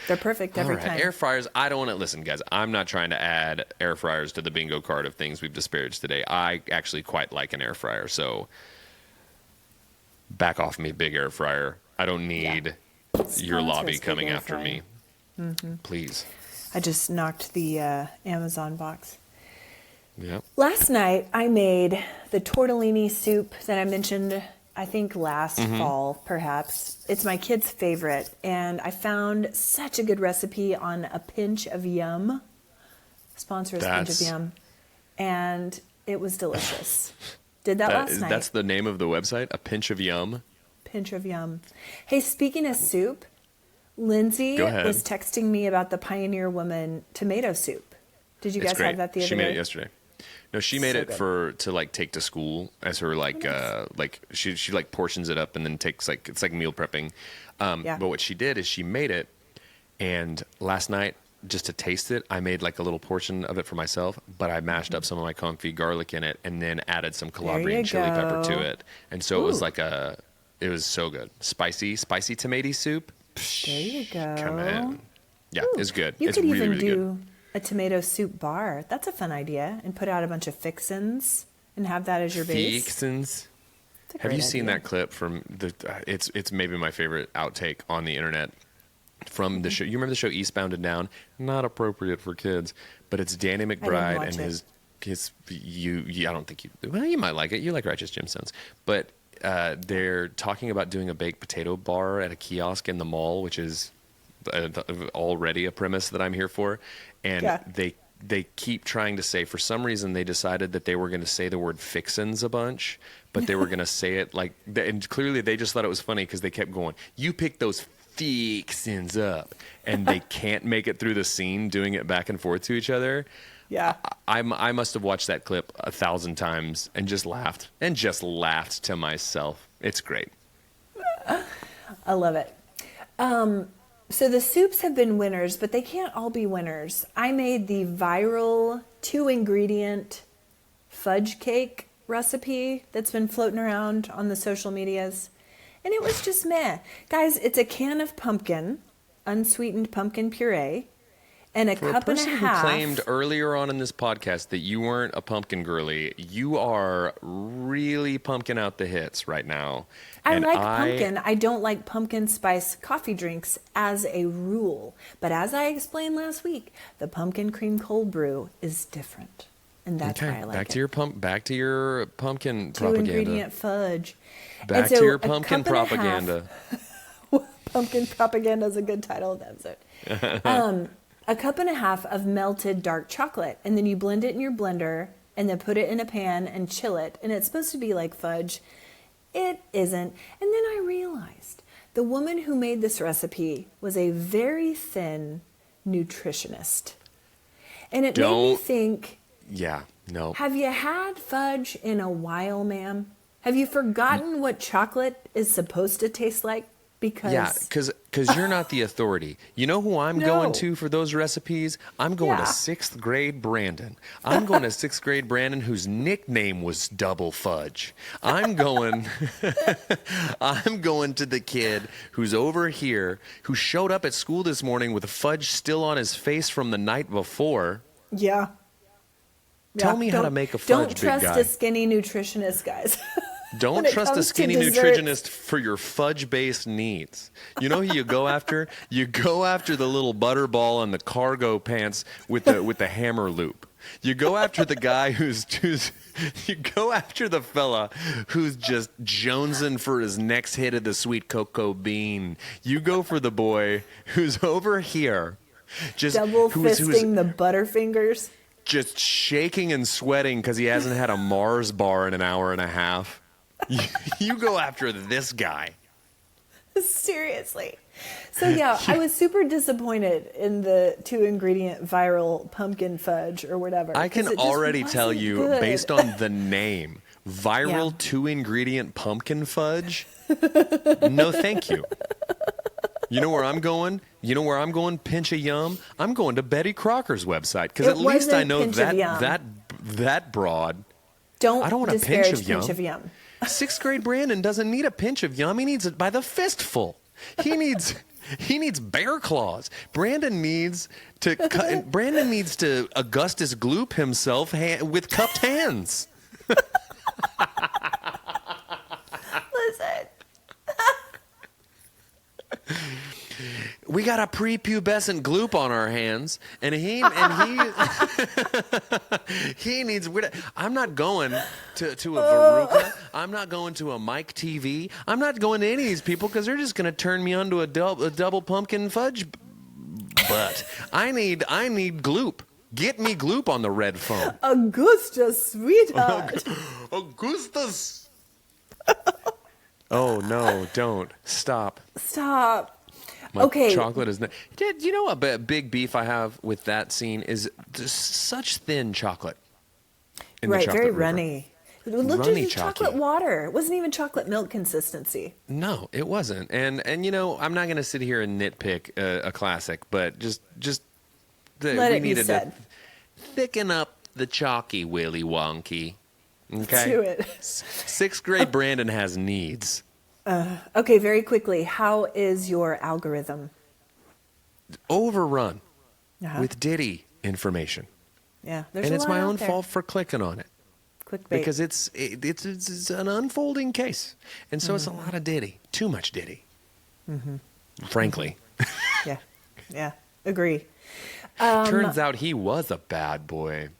They're perfect every All right. time. Air fryers, I don't want to listen, guys. I'm not trying to add air fryers to the bingo card of things we've disparaged today. I actually quite like an air fryer, so back off me, big air fryer. I don't need your lobby Big coming air after fryer. me. Please. I just knocked the Amazon box. Yep. Last night, I made the tortellini soup that I mentioned, I think last fall, perhaps. It's my kid's favorite, and I found such a good recipe on A Pinch of Yum. Sponsor is Pinch of Yum. And it was delicious. Did that last night. That's the name of the website, A Pinch of Yum. Pinch of Yum. Hey, speaking of soup, Lindsay Go ahead. was texting me about the Pioneer Woman tomato soup. Did you It's guys great. have that the other She day? made it yesterday. No, she made So it good. to like take to school as her like she like portions it up and then takes like, it's like meal prepping. Yeah. But what she did is she made it, and last night just to taste it, I made like a little portion of it for myself, but I mashed up some of my confit garlic in it and then added some Calabrian chili pepper to it. And so it was like it was so good. Spicy tomato soup. There you go. Come on. Yeah, it's good. You it's could really, even really do good. a tomato soup bar. That's a fun idea. And put out a bunch of fixins and have that as your base. Fixins. That's a Have you great seen idea. that clip from the? It's maybe my favorite outtake on the internet from the show. You remember the show Eastbound and Down? Not appropriate for kids, but it's Danny McBride and his I don't think you might like it. You like Righteous Gemstones, but they're talking about doing a baked potato bar at a kiosk in the mall, which is already a premise that I'm here for, and they keep trying to say, for some reason they decided that they were going to say the word fixins a bunch, but they were going to say it like, and clearly they just thought it was funny because they kept going, you pick those fixins up, and they can't make it through the scene doing it back and forth to each other. Yeah. I must have watched that clip 1,000 times and just laughed to myself. It's great. I love it. So the soups have been winners, but they can't all be winners. I made the viral 2-ingredient fudge cake recipe that's been floating around on the social medias. And it was just meh. Guys, it's a can of pumpkin, unsweetened pumpkin puree, and a cup and a half. For a person who claimed earlier on in this podcast that you weren't a pumpkin girly, you are really pumpkin out the hits right now. I like pumpkin. I don't like pumpkin spice coffee drinks as a rule. But as I explained last week, the pumpkin cream cold brew is different. And that's why I like it. Back to your pumpkin propaganda. 2-ingredient fudge. Back to your pumpkin propaganda. Pumpkin propaganda is a good title of the episode. A cup and a half of melted dark chocolate, and then you blend it in your blender and then put it in a pan and chill it. And it's supposed to be like fudge. It isn't. And then I realized the woman who made this recipe was a very thin nutritionist. And it made me think, yeah, no. Have you had fudge in a while, ma'am? Have you forgotten what chocolate is supposed to taste like? Because you're not the authority. You know who I'm going to for those recipes? I'm going to 6th grade Brandon. I'm going to 6th grade Brandon, whose nickname was Double Fudge. I'm going to the kid who's over here, who showed up at school this morning with fudge still on his face from the night before. Yeah. Tell me how to make a fudge, big guy. Don't trust a skinny nutritionist, guys. Don't trust a skinny nutritionist for your fudge-based needs. You know who you go after? You go after the little butterball and the cargo pants with the hammer loop. You go after the guy who's you go after the fella who's just jonesing for his next hit of the sweet cocoa bean. You go for the boy who's over here, just double fisting the Butterfingers, just shaking and sweating because he hasn't had a Mars bar in an hour and a half. You go after this guy. Seriously. So yeah, I was super disappointed in the 2-ingredient viral pumpkin fudge or whatever. I can already tell you, good. based on the name, viral 2-ingredient pumpkin fudge. No, thank you. You know where I'm going? Pinch a yum. I'm going to Betty Crocker's website because at least I know that broad. I don't want a pinch of yum. 6th grade Brandon doesn't need a pinch of yum. He needs it by the fistful. He needs bear claws. Brandon needs to Augustus Gloop himself with cupped hands. Listen. We got a prepubescent gloop on our hands, and he needs. I'm not going to a Veruca. I'm not going to a Mike TV. I'm not going to any of these people because they're just going to turn me onto a double pumpkin fudge butt. I need gloop. Get me gloop on the red phone. Augustus, sweetheart. Augustus. Oh no! Don't stop. My chocolate is not. You know what big beef I have with that scene is just such thin chocolate. Right, very runny. It looked like chocolate chalky. water. It wasn't even chocolate milk consistency. No, it wasn't. And you know, I'm not going to sit here and nitpick a classic, but just Let it be said. To thicken up the chalky Willy Wonky. Okay? Do it. Sixth grade Brandon has needs. Okay, very quickly. How is your algorithm? Overrun with Diddy information. Yeah, there's and a it's lot my out own there. fault for clicking on it. Clickbait. Because it's an unfolding case. And so it's a lot of Diddy. Too much Diddy. Frankly. Yeah. Agree. Turns out he was a bad boy.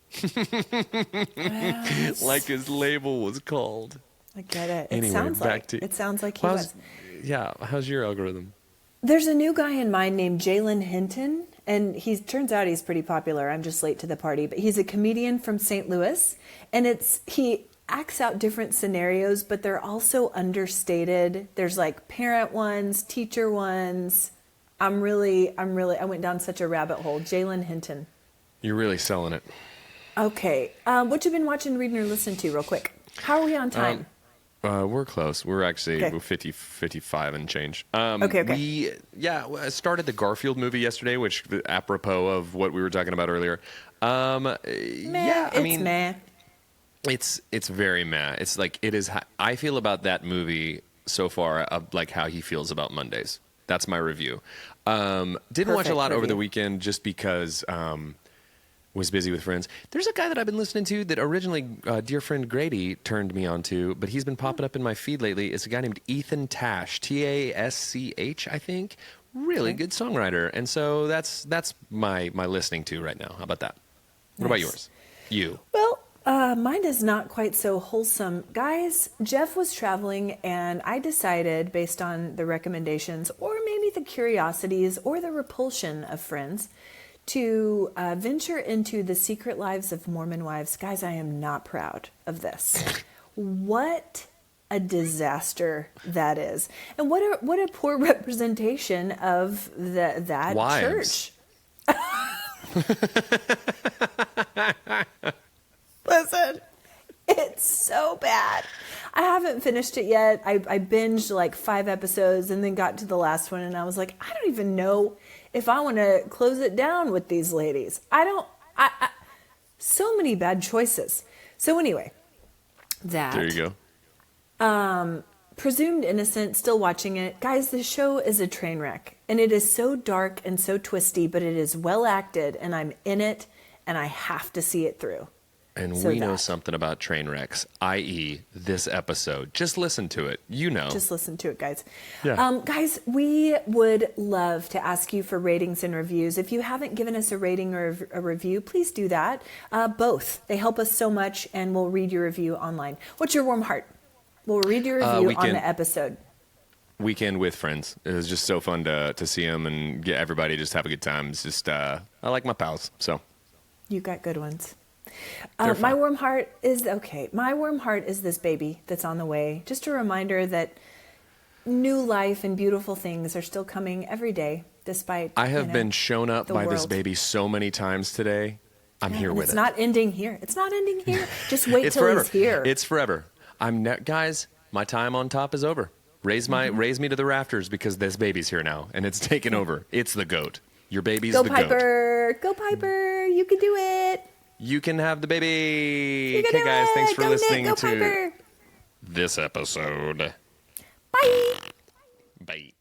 Like his label was called. I get it. Anyway, It sounds like he was. Yeah, how's your algorithm? There's a new guy in mind named Jalen Hinton, and turns out he's pretty popular. I'm just late to the party, but he's a comedian from St. Louis, and he acts out different scenarios, but they're also understated. There's like parent ones, teacher ones. I went down such a rabbit hole. Jalen Hinton. You're really selling it. Okay. What you been watching, reading, or listening to real quick? How are we on time? We're close. We're actually Okay. 55 and change. Okay. I started the Garfield movie yesterday, which apropos of what we were talking about earlier. Meh. It's very meh. It's like it is. I feel about that movie so far, like how he feels about Mondays. That's my review. Didn't watch a lot over the weekend just because was busy with friends. There's a guy that I've been listening to that originally dear friend Grady turned me on to, but he's been popping up in my feed lately. It's a guy named Ethan Tash, Tasch, I think. Really good songwriter. And so that's my listening to right now. How about that? What about yours? You. Well, mine is not quite so wholesome. Guys, Jeff was traveling, and I decided, based on the recommendations, or maybe the curiosities, or the repulsion of friends, to venture into the secret lives of Mormon wives. Guys, I am not proud of this. What a disaster that is. And what a poor representation of that wives. church. Listen, it's so bad. I haven't finished it yet. I binged like 5 episodes and then got to the last one and I was like, I don't even know if I want to close it down with these ladies. So many bad choices. So anyway, There you go. Presumed Innocent, still watching it. Guys, the show is a train wreck. And it is so dark and so twisty, but it is well acted and I'm in it and I have to see it through. And we know something about train wrecks, i.e. this episode. Just listen to it. You know. Just listen to it, guys. Yeah. Guys, we would love to ask you for ratings and reviews. If you haven't given us a rating or a review, please do that. Both. They help us so much, and we'll read your review online. What's your warm heart? We'll read your review on the episode. Weekend with friends. It was just so fun to see them and get everybody just have a good time. It's just, I like my pals, so. You got good ones. My warm heart is this baby that's on the way. Just a reminder that new life and beautiful things are still coming every day, despite. I have been shown up by this world. baby so many times today. I'm here with it. It's not ending here. It's not ending here. Just wait till forever. he's here. It's forever. Guys, my time on top is over. Raise me to the rafters because this baby's here now and it's taken over. It's the GOAT. Your baby's the GOAT. Go Piper. You can do it. You can have the baby. Okay, guys, thanks for listening Nick, to Piper. this episode. Bye. Bye.